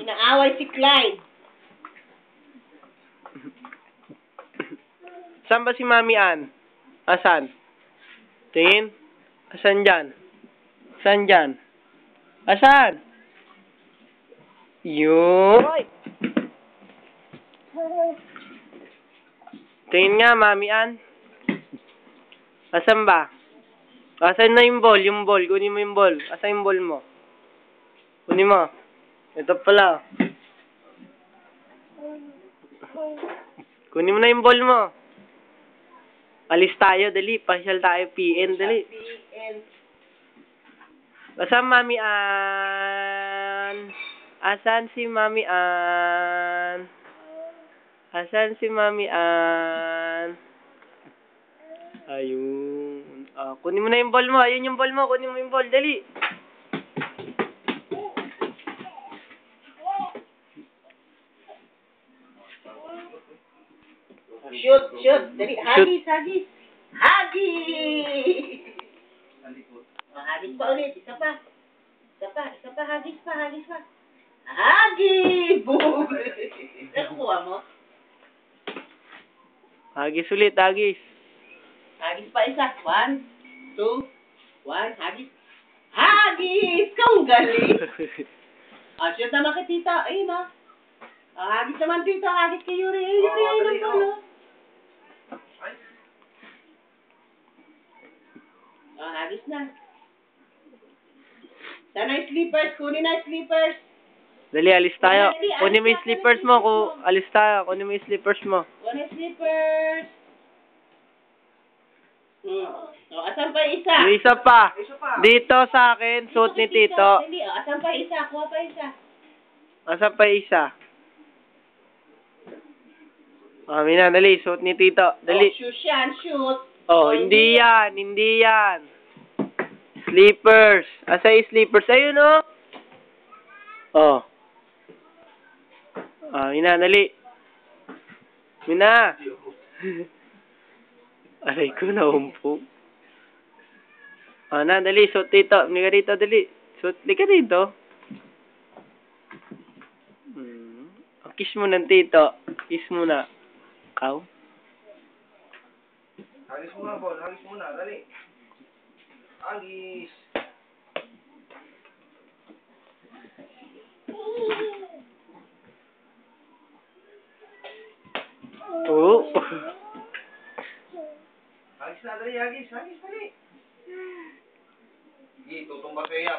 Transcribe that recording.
Inaaway si Clyde. Saan ba si Mami Ann? Asan? Tingin? Asan dyan? Asan dyan? Asan? Yun. Tingin nga, Mami Ann. Asan ba? Asan na yung ball? Yung ball. Kunin mo yung ball. Asan yung ball mo? Kunin mo. Ito pala. Kunin mo na yung ball mo. Alis tayo, dali. Pasyal tayo, PN, dali. Asan Mami Ann? Asan si Mami Ann? Asan si Mami Ann? Ayun. Kunin mo na yung ball mo. Ayun yung ball mo. Kunin mo yung ball, dali. Shoot, shoot. Dali, hagis, hagis. Hagis! Hagis pa ulit. Isa pa. Isa pa. Hagis pa. Hagis! Boom! Nakukuha mo? Hagis ulit, hagis. Hagis pa isa. 1, 2, 1. Hagis. Hagis! Kung galing. Shoot naman kay tita. Ayun na. Hagis naman tita. Hagis kay Yuri. Yuri, ayun ang polo. Hagis na. Sana yung slippers. Kunin na yung slippers. Dali, alis tayo. Kunin mo yung slippers mo. Alis tayo. Kunin mo yung slippers mo. Kunin yung slippers. Asan pa yung isa? Yung isa pa. Dito sa akin, suot ni Tito. Hindi, asan pa yung isa? Kuha pa yung isa. Asan pa yung isa? Mina, dali. Suot ni Tito. Dali. Shoot yan, shoot. Hindi yan. Hindi yan. Slippers. Asa yung slippers? Ayun, Mina, dali. Mina. Aray ko, naumpog. Na, dali. Suot dito. Liga dito, dali. Suot. Liga dito. Kiss mo ng Tito. Kiss mo na. Ikaw? Hagis muna, Bol. Hagis muna. Dali. Hagis. Oo. Hagis na. Dali. Hagis. Hagis.